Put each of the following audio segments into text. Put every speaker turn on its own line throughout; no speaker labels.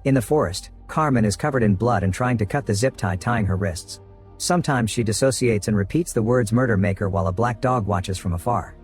In the forest, Carmen is covered in blood and trying to cut the zip tie tying her wrists. Sometimes she dissociates and repeats the words "murder maker" while a black dog watches from afar.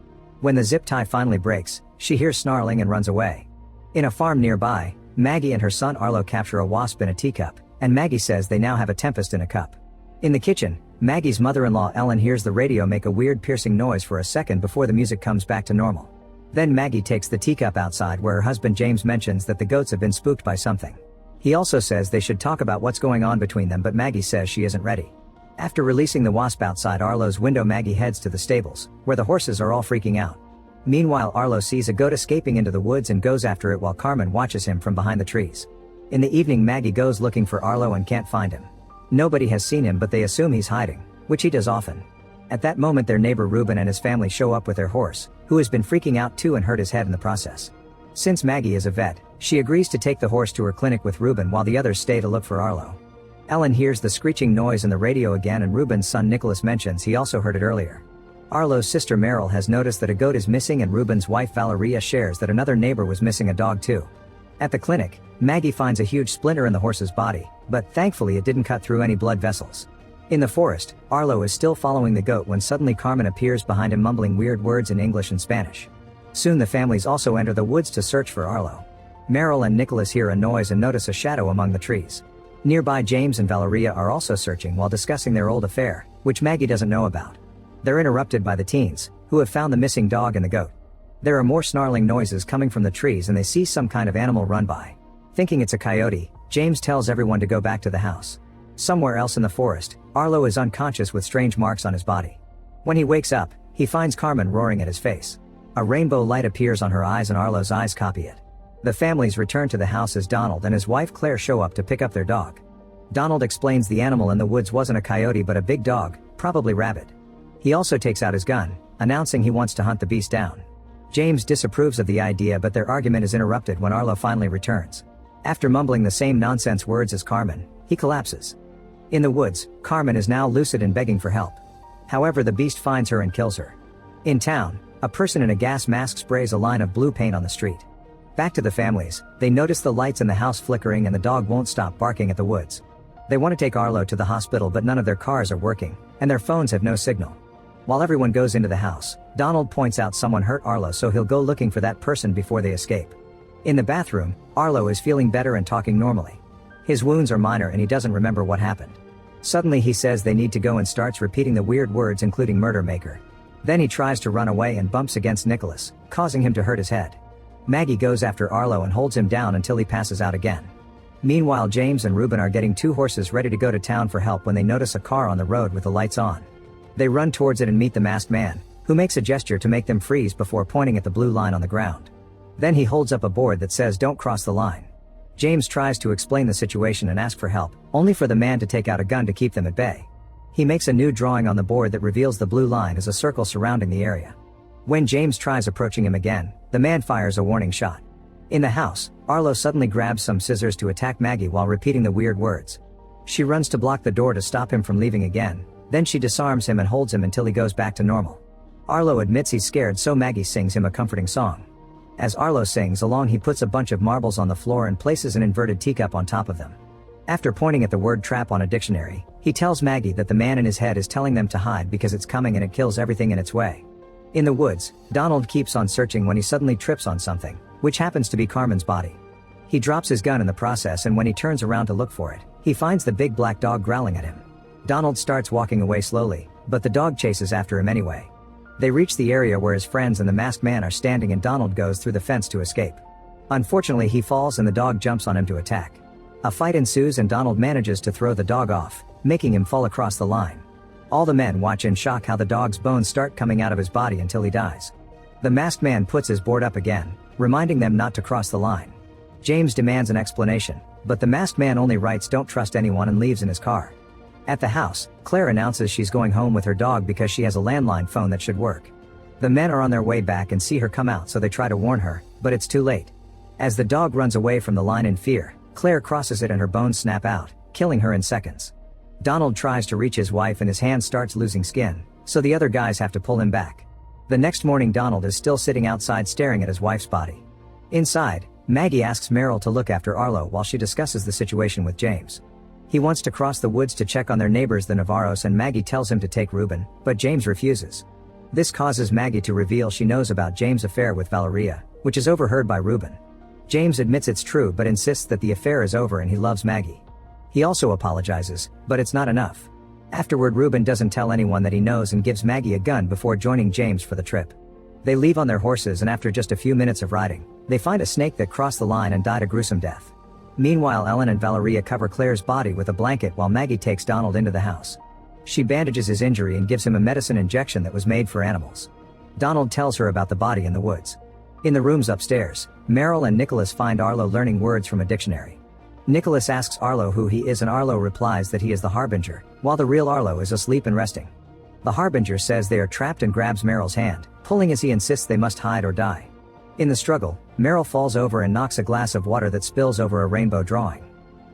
When the zip tie finally breaks, she hears snarling and runs away. In a farm nearby, Maggie and her son Arlo capture a wasp in a teacup, and Maggie says they now have a tempest in a cup. In the kitchen, Maggie's mother-in-law Ellen hears the radio make a weird piercing noise for a second before the music comes back to normal. Then Maggie takes the teacup outside where her husband James mentions that the goats have been spooked by something. He also says they should talk about what's going on between them, but Maggie says she isn't ready. After releasing the wasp outside Arlo's window, Maggie heads to the stables, where the horses are all freaking out. Meanwhile, Arlo sees a goat escaping into the woods and goes after it while Carmen watches him from behind the trees. In the evening, Maggie goes looking for Arlo and can't find him. Nobody has seen him, but they assume he's hiding, which he does often. At that moment, their neighbor Ruben and his family show up with their horse, who has been freaking out too and hurt his head in the process. Since Maggie is a vet, she agrees to take the horse to her clinic with Ruben while the others stay to look for Arlo. Ellen hears the screeching noise in the radio again, and Ruben's son Nicholas mentions he also heard it earlier. Arlo's sister Meryl has noticed that a goat is missing, and Ruben's wife Valeria shares that another neighbor was missing a dog too. At the clinic, Maggie finds a huge splinter in the horse's body, but thankfully it didn't cut through any blood vessels. In the forest, Arlo is still following the goat when suddenly Carmen appears behind him mumbling weird words in English and Spanish. Soon the families also enter the woods to search for Arlo. Meryl and Nicholas hear a noise and notice a shadow among the trees. Nearby, James and Valeria are also searching while discussing their old affair, which Maggie doesn't know about. They're interrupted by the teens, who have found the missing dog and the goat. There are more snarling noises coming from the trees and they see some kind of animal run by. Thinking it's a coyote, James tells everyone to go back to the house. Somewhere else in the forest, Arlo is unconscious with strange marks on his body. When he wakes up, he finds Carmen roaring at his face. A rainbow light appears on her eyes and Arlo's eyes copy it. The families return to the house as Donald and his wife Claire show up to pick up their dog. Donald explains the animal in the woods wasn't a coyote but a big dog, probably rabbit. He also takes out his gun, announcing he wants to hunt the beast down. James disapproves of the idea, but their argument is interrupted when Arlo finally returns. After mumbling the same nonsense words as Carmen, he collapses. In the woods, Carmen is now lucid and begging for help. However, the beast finds her and kills her. In town, a person in a gas mask sprays a line of blue paint on the street. Back to the families, they notice the lights in the house flickering and the dog won't stop barking at the woods. They want to take Arlo to the hospital, but none of their cars are working, and their phones have no signal. While everyone goes into the house, Donald points out someone hurt Arlo, so he'll go looking for that person before they escape. In the bathroom, Arlo is feeling better and talking normally. His wounds are minor and he doesn't remember what happened. Suddenly he says they need to go and starts repeating the weird words including "murder maker." Then he tries to run away and bumps against Nicholas, causing him to hurt his head. Maggie goes after Arlo and holds him down until he passes out again. Meanwhile, James and Ruben are getting two horses ready to go to town for help when they notice a car on the road with the lights on. They run towards it and meet the masked man, who makes a gesture to make them freeze before pointing at the blue line on the ground. Then he holds up a board that says "Don't cross the line." James tries to explain the situation and ask for help, only for the man to take out a gun to keep them at bay. He makes a new drawing on the board that reveals the blue line as a circle surrounding the area. When James tries approaching him again, the man fires a warning shot. In the house, Arlo suddenly grabs some scissors to attack Maggie while repeating the weird words. She runs to block the door to stop him from leaving again, then she disarms him and holds him until he goes back to normal. Arlo admits he's scared, so Maggie sings him a comforting song. As Arlo sings along, he puts a bunch of marbles on the floor and places an inverted teacup on top of them. After pointing at the word "trap" on a dictionary, he tells Maggie that the man in his head is telling them to hide because it's coming and it kills everything in its way. In the woods, Donald keeps on searching when he suddenly trips on something, which happens to be Carmen's body. He drops his gun in the process, and when he turns around to look for it, he finds the big black dog growling at him. Donald starts walking away slowly, but the dog chases after him anyway. They reach the area where his friends and the masked man are standing, and Donald goes through the fence to escape. Unfortunately, he falls and the dog jumps on him to attack. A fight ensues and Donald manages to throw the dog off, making him fall across the line. All the men watch in shock how the dog's bones start coming out of his body until he dies. The masked man puts his board up again, reminding them not to cross the line. James demands an explanation, but the masked man only writes "Don't trust anyone" and leaves in his car. At the house, Claire announces she's going home with her dog because she has a landline phone that should work. The men are on their way back and see her come out, so they try to warn her, but it's too late. As the dog runs away from the line in fear, Claire crosses it and her bones snap out, killing her in seconds. Donald tries to reach his wife and his hand starts losing skin, so the other guys have to pull him back. The next morning, Donald is still sitting outside staring at his wife's body. Inside, Maggie asks Meryl to look after Arlo while she discusses the situation with James. He wants to cross the woods to check on their neighbors the Navarros, and Maggie tells him to take Ruben, but James refuses. This causes Maggie to reveal she knows about James' affair with Valeria, which is overheard by Ruben. James admits it's true but insists that the affair is over and he loves Maggie. He also apologizes, but it's not enough. Afterward, Ruben doesn't tell anyone that he knows and gives Maggie a gun before joining James for the trip. They leave on their horses, and after just a few minutes of riding, they find a snake that crossed the line and died a gruesome death. Meanwhile, Ellen and Valeria cover Claire's body with a blanket while Maggie takes Donald into the house. She bandages his injury and gives him a medicine injection that was made for animals. Donald tells her about the body in the woods. In the rooms upstairs, Meryl and Nicholas find Arlo learning words from a dictionary. Nicholas asks Arlo who he is, and Arlo replies that he is the Harbinger, while the real Arlo is asleep and resting. The Harbinger says they are trapped and grabs Meryl's hand, pulling as he insists they must hide or die. In the struggle, Meryl falls over and knocks a glass of water that spills over a rainbow drawing.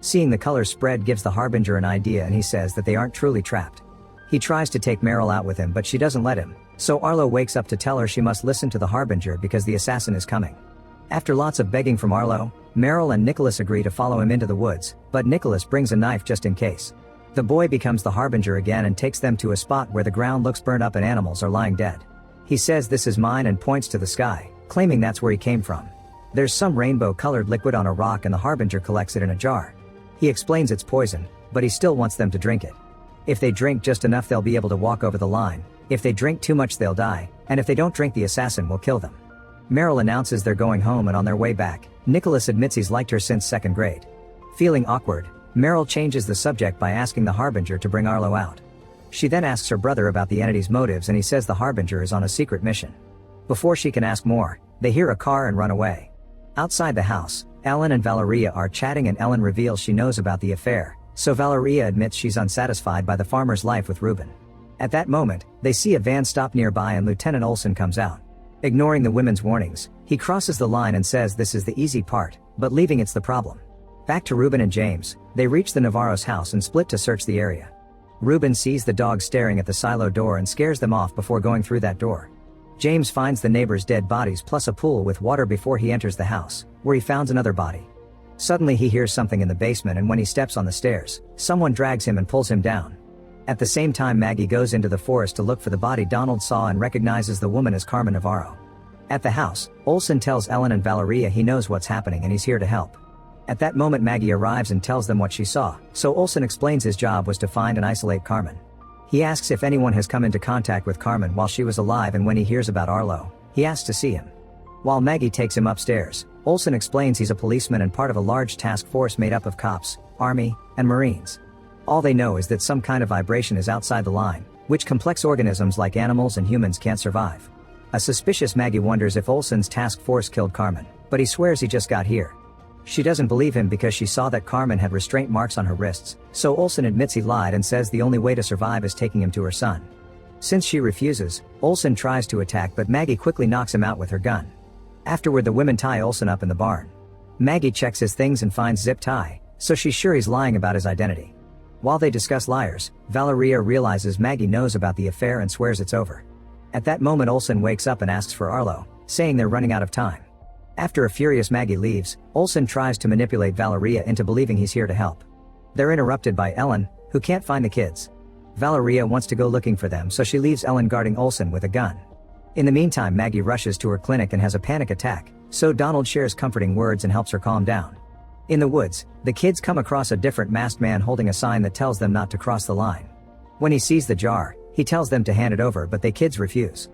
Seeing the colors spread gives the Harbinger an idea, and he says that they aren't truly trapped. He tries to take Meryl out with him, but she doesn't let him, so Arlo wakes up to tell her she must listen to the Harbinger because the assassin is coming. After lots of begging from Arlo, Meryl and Nicholas agree to follow him into the woods, but Nicholas brings a knife just in case. The boy becomes the Harbinger again and takes them to a spot where the ground looks burnt up and animals are lying dead. He says this is mine and points to the sky, claiming that's where he came from. There's some rainbow-colored liquid on a rock and the Harbinger collects it in a jar. He explains it's poison, but he still wants them to drink it. If they drink just enough, they'll be able to walk over the line. If they drink too much, they'll die, and if they don't drink, the assassin will kill them. Meryl announces they're going home, and on their way back, Nicholas admits he's liked her since second grade. Feeling awkward, Meryl changes the subject by asking the Harbinger to bring Arlo out. She then asks her brother about the entity's motives, and he says the Harbinger is on a secret mission. Before she can ask more, they hear a car and run away. Outside the house, Ellen and Valeria are chatting, and Ellen reveals she knows about the affair, so Valeria admits she's unsatisfied by the farmer's life with Ruben. At that moment, they see a van stop nearby and Lieutenant Olsen comes out. Ignoring the women's warnings, he crosses the line and says this is the easy part, but leaving it's the problem. Back to Ruben and James, they reach the Navarro's house and split to search the area. Ruben sees the dog staring at the silo door and scares them off before going through that door. James finds the neighbors' dead bodies plus a pool with water before he enters the house, where he finds another body. Suddenly he hears something in the basement, and when he steps on the stairs, someone drags him and pulls him down. At the same time, Maggie goes into the forest to look for the body Donald saw and recognizes the woman as Carmen Navarro. At the house, Olsen tells Ellen and Valeria he knows what's happening and he's here to help. At that moment, Maggie arrives and tells them what she saw, so Olsen explains his job was to find and isolate Carmen. He asks if anyone has come into contact with Carmen while she was alive, and when he hears about Arlo, he asks to see him. While Maggie takes him upstairs, Olsen explains he's a policeman and part of a large task force made up of cops, army, and marines. All they know is that some kind of vibration is outside the line, which complex organisms like animals and humans can't survive. A suspicious Maggie wonders if Olsen's task force killed Carmen, but he swears he just got here. She doesn't believe him because she saw that Carmen had restraint marks on her wrists, so Olsen admits he lied and says the only way to survive is taking him to her son. Since she refuses, Olsen tries to attack, but Maggie quickly knocks him out with her gun. Afterward, the women tie Olsen up in the barn. Maggie checks his things and finds zip tie, so she's sure he's lying about his identity. While they discuss liars, Valeria realizes Maggie knows about the affair and swears it's over. At that moment, Olsen wakes up and asks for Arlo, saying they're running out of time. After a furious Maggie leaves, Olsen tries to manipulate Valeria into believing he's here to help. They're interrupted by Ellen, who can't find the kids. Valeria wants to go looking for them, so she leaves Ellen guarding Olsen with a gun. In the meantime, Maggie rushes to her clinic and has a panic attack, so Donald shares comforting words and helps her calm down. In the woods, the kids come across a different masked man holding a sign that tells them not to cross the line. When he sees the jar, he tells them to hand it over, but the kids refuse.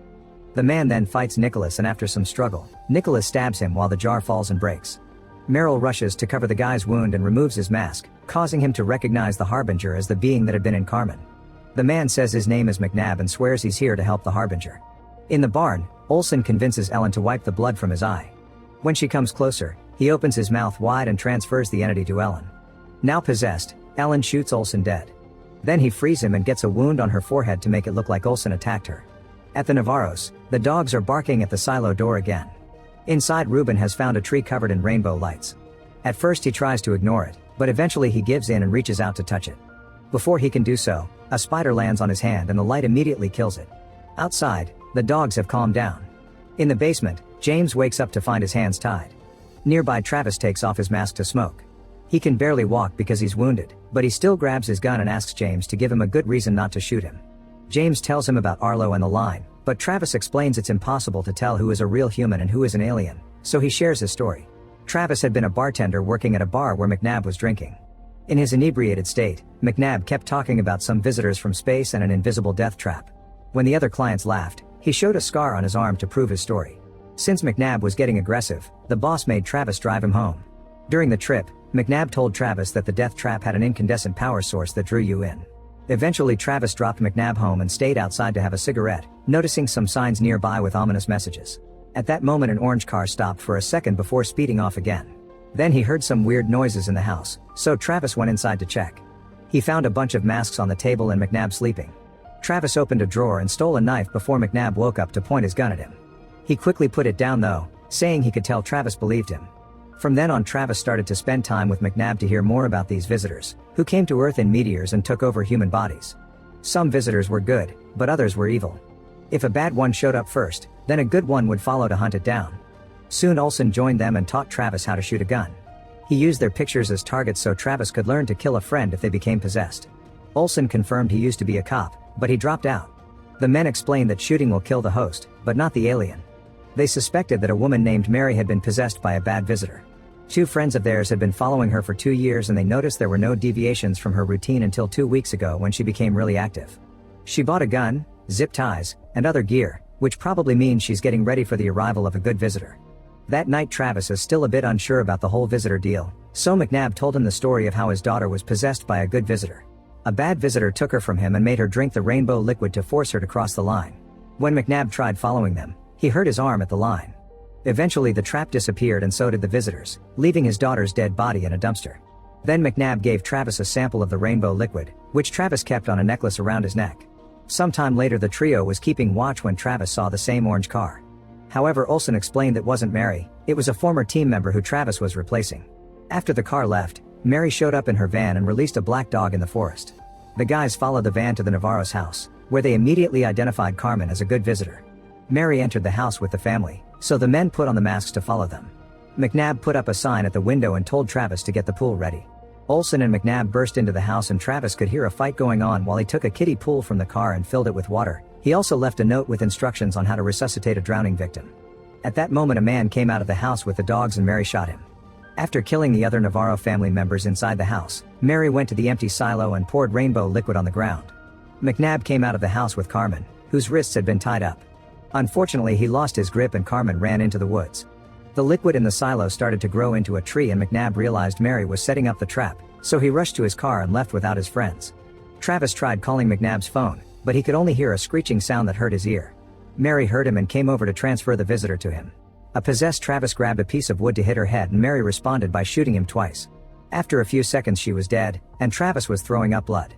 The man then fights Nicholas, and after some struggle, Nicholas stabs him while the jar falls and breaks. Meryl rushes to cover the guy's wound and removes his mask, causing him to recognize the Harbinger as the being that had been in Carmen. The man says his name is McNabb and swears he's here to help the Harbinger. In the barn, Olsen convinces Ellen to wipe the blood from his eye. When she comes closer, he opens his mouth wide and transfers the entity to Ellen. Now possessed, Ellen shoots Olsen dead. Then he frees him and gets a wound on her forehead to make it look like Olsen attacked her. At the Navarros, the dogs are barking at the silo door again. Inside, Ruben has found a tree covered in rainbow lights. At first he tries to ignore it, but eventually he gives in and reaches out to touch it. Before he can do so, a spider lands on his hand and the light immediately kills it. Outside, the dogs have calmed down. In the basement, James wakes up to find his hands tied. Nearby, Travis takes off his mask to smoke. He can barely walk because he's wounded, but he still grabs his gun and asks James to give him a good reason not to shoot him. James tells him about Arlo and the line, but Travis explains it's impossible to tell who is a real human and who is an alien, so he shares his story. Travis had been a bartender working at a bar where McNabb was drinking. In his inebriated state, McNabb kept talking about some visitors from space and an invisible death trap. When the other clients laughed, he showed a scar on his arm to prove his story. Since McNabb was getting aggressive, the boss made Travis drive him home. During the trip, McNabb told Travis that the death trap had an incandescent power source that drew you in. Eventually, Travis dropped McNabb home and stayed outside to have a cigarette, noticing some signs nearby with ominous messages. At that moment, an orange car stopped for a second before speeding off again. Then he heard some weird noises in the house, so Travis went inside to check. He found a bunch of masks on the table and McNabb sleeping. Travis opened a drawer and stole a knife before McNabb woke up to point his gun at him. He quickly put it down though, saying he could tell Travis believed him. From then on, Travis started to spend time with McNabb to hear more about these visitors, who came to Earth in meteors and took over human bodies. Some visitors were good, but others were evil. If a bad one showed up first, then a good one would follow to hunt it down. Soon Olsen joined them and taught Travis how to shoot a gun. He used their pictures as targets so Travis could learn to kill a friend if they became possessed. Olsen confirmed he used to be a cop, but he dropped out. The men explained that shooting will kill the host, but not the alien. They suspected that a woman named Mary had been possessed by a bad visitor. Two friends of theirs had been following her for 2 years and they noticed there were no deviations from her routine until 2 weeks ago when she became really active. She bought a gun, zip ties, and other gear, which probably means she's getting ready for the arrival of a good visitor. That night, Travis is still a bit unsure about the whole visitor deal, so McNabb told him the story of how his daughter was possessed by a good visitor. A bad visitor took her from him and made her drink the rainbow liquid to force her to cross the line. When McNabb tried following them, he hurt his arm at the line. Eventually, the trap disappeared and so did the visitors, leaving his daughter's dead body in a dumpster. Then McNabb gave Travis a sample of the rainbow liquid, which Travis kept on a necklace around his neck. Sometime later, the trio was keeping watch when Travis saw the same orange car. However, Olsen explained it wasn't Mary, it was a former team member who Travis was replacing. After the car left, Mary showed up in her van and released a black dog in the forest. The guys followed the van to the Navarro's house, where they immediately identified Carmen as a good visitor. Mary entered the house with the family, so the men put on the masks to follow them. McNabb put up a sign at the window and told Travis to get the pool ready. Olsen and McNabb burst into the house and Travis could hear a fight going on while he took a kiddie pool from the car and filled it with water. He also left a note with instructions on how to resuscitate a drowning victim. At that moment, a man came out of the house with the dogs and Mary shot him. After killing the other Navarro family members inside the house, Mary went to the empty silo and poured rainbow liquid on the ground. McNabb came out of the house with Carmen, whose wrists had been tied up. Unfortunately, he lost his grip and Carmen ran into the woods. The liquid in the silo started to grow into a tree and McNabb realized Mary was setting up the trap, so he rushed to his car and left without his friends. Travis tried calling McNabb's phone, but he could only hear a screeching sound that hurt his ear. Mary heard him and came over to transfer the visitor to him. A possessed Travis grabbed a piece of wood to hit her head and Mary responded by shooting him twice. After a few seconds she was dead, and Travis was throwing up blood.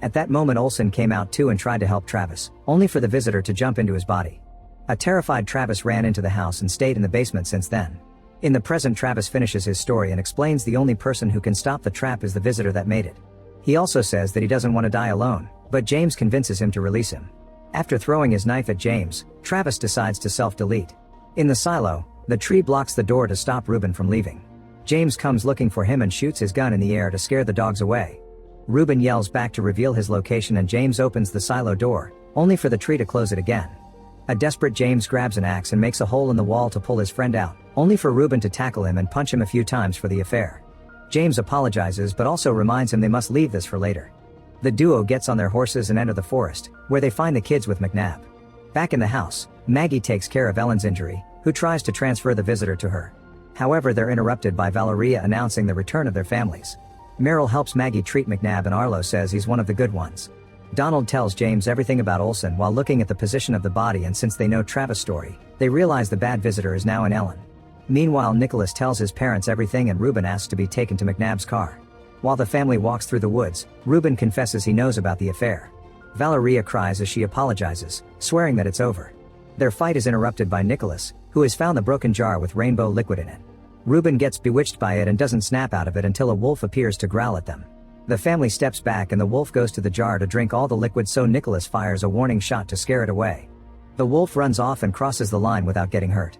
At that moment Olsen came out too and tried to help Travis, only for the visitor to jump into his body. A terrified Travis ran into the house and stayed in the basement since then. In the present, Travis finishes his story and explains the only person who can stop the trap is the visitor that made it. He also says that he doesn't want to die alone, but James convinces him to release him. After throwing his knife at James, Travis decides to self-delete. In the silo, the tree blocks the door to stop Ruben from leaving. James comes looking for him and shoots his gun in the air to scare the dogs away. Ruben yells back to reveal his location and James opens the silo door, only for the tree to close it again. A desperate James grabs an axe and makes a hole in the wall to pull his friend out, only for Ruben to tackle him and punch him a few times for the affair. James apologizes but also reminds him they must leave this for later. The duo gets on their horses and enter the forest, where they find the kids with McNabb. Back in the house, Maggie takes care of Ellen's injury, who tries to transfer the visitor to her. However, they're interrupted by Valeria announcing the return of their families. Meryl helps Maggie treat McNabb and Arlo says he's one of the good ones. Donald tells James everything about Olsen while looking at the position of the body, and since they know Travis' story, they realize the bad visitor is now in Ellen. Meanwhile, Nicholas tells his parents everything and Ruben asks to be taken to McNabb's car. While the family walks through the woods, Ruben confesses he knows about the affair. Valeria cries as she apologizes, swearing that it's over. Their fight is interrupted by Nicholas, who has found the broken jar with rainbow liquid in it. Ruben gets bewitched by it and doesn't snap out of it until a wolf appears to growl at them. The family steps back and the wolf goes to the jar to drink all the liquid, so Nicholas fires a warning shot to scare it away. The wolf runs off and crosses the line without getting hurt.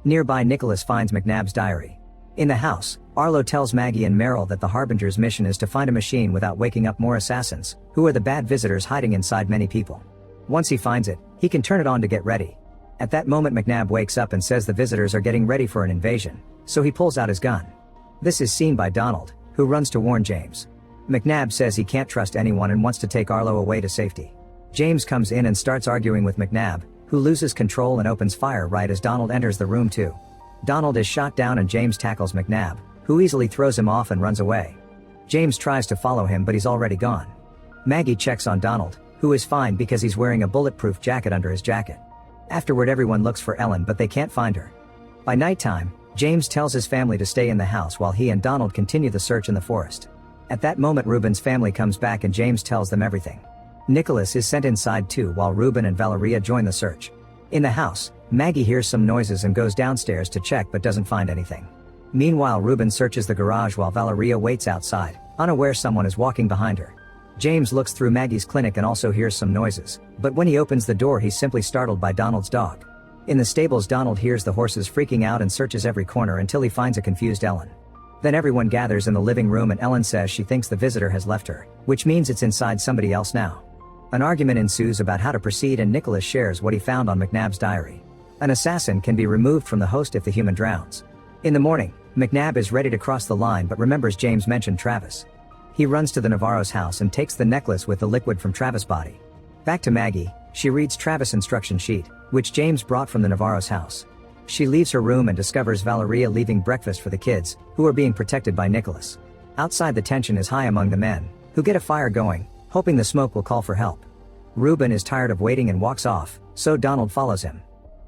Nearby, Nicholas finds McNabb's diary. In the house, Arlo tells Maggie and Meryl that the Harbinger's mission is to find a machine without waking up more assassins, who are the bad visitors hiding inside many people. Once he finds it, he can turn it on to get ready. At that moment McNabb wakes up and says the visitors are getting ready for an invasion, so he pulls out his gun. This is seen by Donald, who runs to warn James. McNabb says he can't trust anyone and wants to take Arlo away to safety. James comes in and starts arguing with McNabb, who loses control and opens fire right as Donald enters the room too. Donald is shot down and James tackles McNabb, who easily throws him off and runs away. James tries to follow him but he's already gone. Maggie checks on Donald, who is fine because he's wearing a bulletproof jacket under his jacket. Afterward everyone looks for Ellen but they can't find her. By nighttime, James tells his family to stay in the house while he and Donald continue the search in the forest. At that moment Ruben's family comes back and James tells them everything. Nicholas is sent inside too while Ruben and Valeria join the search. In the house, Maggie hears some noises and goes downstairs to check but doesn't find anything. Meanwhile Ruben searches the garage while Valeria waits outside, unaware someone is walking behind her. James looks through Maggie's clinic and also hears some noises, but when he opens the door he's simply startled by Donald's dog. In the stables Donald hears the horses freaking out and searches every corner until he finds a confused Ellen. Then everyone gathers in the living room and Ellen says she thinks the visitor has left her, which means it's inside somebody else now. An argument ensues about how to proceed and Nicholas shares what he found on McNabb's diary. An assassin can be removed from the host if the human drowns. In the morning, McNabb is ready to cross the line but remembers James mentioned Travis. He runs to the Navarro's house and takes the necklace with the liquid from Travis' body. Back to Maggie, she reads Travis' instruction sheet, which James brought from the Navarro's house. She leaves her room and discovers Valeria leaving breakfast for the kids, who are being protected by Nicholas. Outside the tension is high among the men, who get a fire going, hoping the smoke will call for help. Ruben is tired of waiting and walks off, so Donald follows him.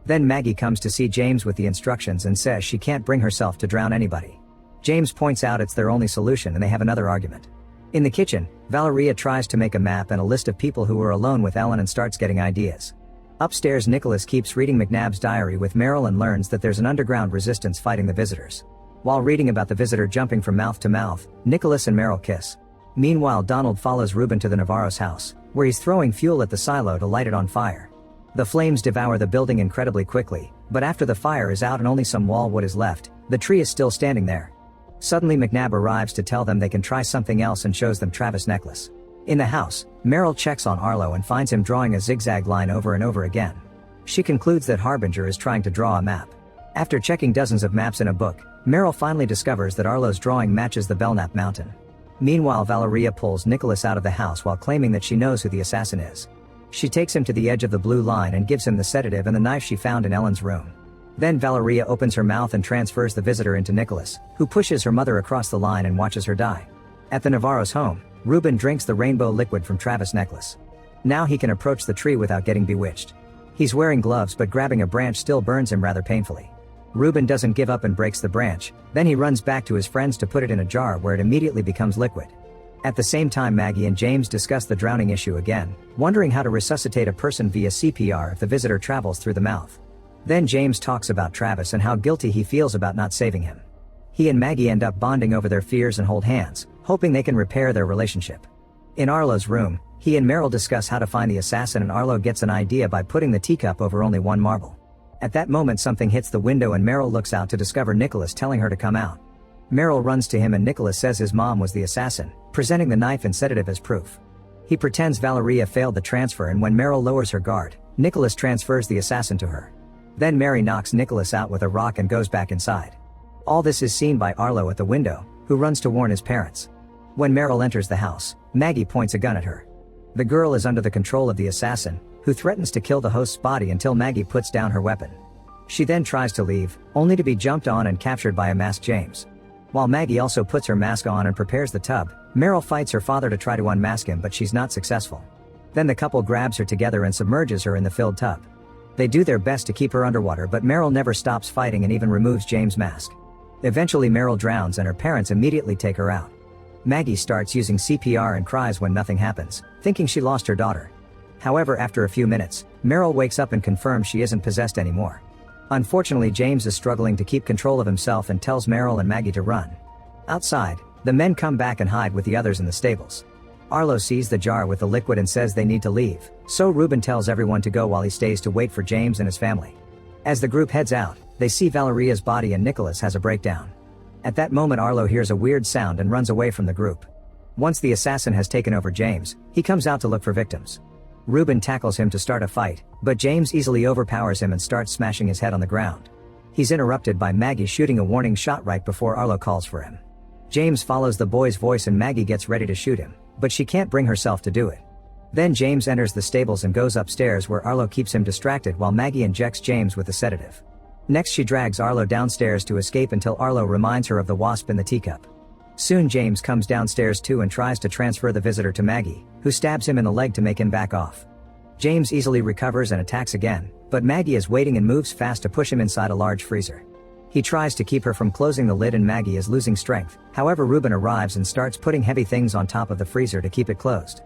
Then Maggie comes to see James with the instructions and says she can't bring herself to drown anybody. James points out it's their only solution and they have another argument. In the kitchen, Valeria tries to make a map and a list of people who are alone with Ellen and starts getting ideas. Upstairs Nicholas keeps reading McNabb's diary with Meryl and learns that there's an underground resistance fighting the visitors. While reading about the visitor jumping from mouth to mouth, Nicholas and Meryl kiss. Meanwhile Donald follows Ruben to the Navarro's house, where he's throwing fuel at the silo to light it on fire. The flames devour the building incredibly quickly, but after the fire is out and only some wall wood is left, the tree is still standing there. Suddenly McNabb arrives to tell them they can try something else and shows them Travis' necklace. In the house, Meryl checks on Arlo and finds him drawing a zigzag line over and over again. She concludes that Harbinger is trying to draw a map. After checking dozens of maps in a book, Meryl finally discovers that Arlo's drawing matches the Belknap mountain. Meanwhile Valeria pulls Nicholas out of the house while claiming that she knows who the assassin is. She takes him to the edge of the blue line and gives him the sedative and the knife she found in Ellen's room. Then Valeria opens her mouth and transfers the visitor into Nicholas, who pushes her mother across the line and watches her die. At the Navarro's home, Ruben drinks the rainbow liquid from Travis' necklace. Now he can approach the tree without getting bewitched. He's wearing gloves but grabbing a branch still burns him rather painfully. Ruben doesn't give up and breaks the branch, then he runs back to his friends to put it in a jar where it immediately becomes liquid. At the same time Maggie and James discuss the drowning issue again, wondering how to resuscitate a person via CPR if the visitor travels through the mouth. Then James talks about Travis and how guilty he feels about not saving him. He and Maggie end up bonding over their fears and hold hands, hoping they can repair their relationship. In Arlo's room, he and Meryl discuss how to find the assassin and Arlo gets an idea by putting the teacup over only one marble. At that moment something hits the window and Meryl looks out to discover Nicholas telling her to come out. Meryl runs to him and Nicholas says his mom was the assassin, presenting the knife and sedative as proof. He pretends Valeria failed the transfer and when Meryl lowers her guard, Nicholas transfers the assassin to her. Then Mary knocks Nicholas out with a rock and goes back inside. All this is seen by Arlo at the window, who runs to warn his parents. When Meryl enters the house, Maggie points a gun at her. The girl is under the control of the assassin, who threatens to kill the host's body until Maggie puts down her weapon. She then tries to leave, only to be jumped on and captured by a masked James. While Maggie also puts her mask on and prepares the tub, Meryl fights her father to try to unmask him but she's not successful. Then the couple grabs her together and submerges her in the filled tub. They do their best to keep her underwater but Meryl never stops fighting and even removes James' mask. Eventually Meryl drowns and her parents immediately take her out. Maggie starts using CPR and cries when nothing happens, thinking she lost her daughter. However, after a few minutes, Meryl wakes up and confirms she isn't possessed anymore. Unfortunately, James is struggling to keep control of himself and tells Meryl and Maggie to run. Outside, the men come back and hide with the others in the stables. Arlo sees the jar with the liquid and says they need to leave, so Ruben tells everyone to go while he stays to wait for James and his family. As the group heads out, they see Valeria's body and Nicholas has a breakdown. At that moment Arlo hears a weird sound and runs away from the group. Once the assassin has taken over James, he comes out to look for victims. Ruben tackles him to start a fight, but James easily overpowers him and starts smashing his head on the ground. He's interrupted by Maggie shooting a warning shot right before Arlo calls for him. James follows the boy's voice and Maggie gets ready to shoot him, but she can't bring herself to do it. Then James enters the stables and goes upstairs where Arlo keeps him distracted while Maggie injects James with a sedative. Next she drags Arlo downstairs to escape until Arlo reminds her of the wasp in the teacup. Soon James comes downstairs too and tries to transfer the visitor to Maggie, who stabs him in the leg to make him back off. James easily recovers and attacks again, but Maggie is waiting and moves fast to push him inside a large freezer. He tries to keep her from closing the lid and Maggie is losing strength, however Ruben arrives and starts putting heavy things on top of the freezer to keep it closed.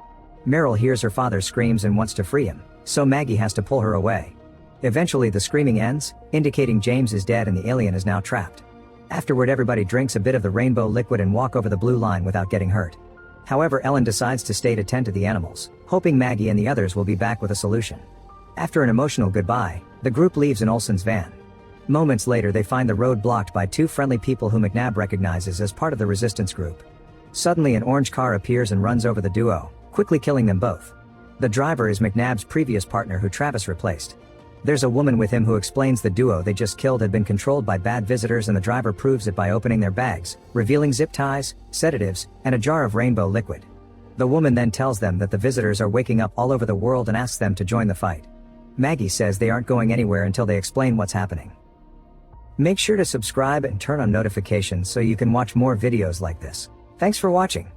Meryl hears her father screams and wants to free him, so Maggie has to pull her away. Eventually the screaming ends, indicating James is dead and the alien is now trapped. Afterward everybody drinks a bit of the rainbow liquid and walk over the blue line without getting hurt. However Ellen decides to stay to tend to the animals, hoping Maggie and the others will be back with a solution. After an emotional goodbye, the group leaves in Olsen's van. Moments later they find the road blocked by two friendly people who McNabb recognizes as part of the resistance group. Suddenly an orange car appears and runs over the duo, quickly killing them both. The driver is McNabb's previous partner who Travis replaced. There's a woman with him who explains the duo they just killed had been controlled by bad visitors and the driver proves it by opening their bags, revealing zip ties, sedatives, and a jar of rainbow liquid. The woman then tells them that the visitors are waking up all over the world and asks them to join the fight. Maggie says they aren't going anywhere until they explain what's happening. Make sure to subscribe and turn on notifications so you can watch more videos like this. Thanks for watching.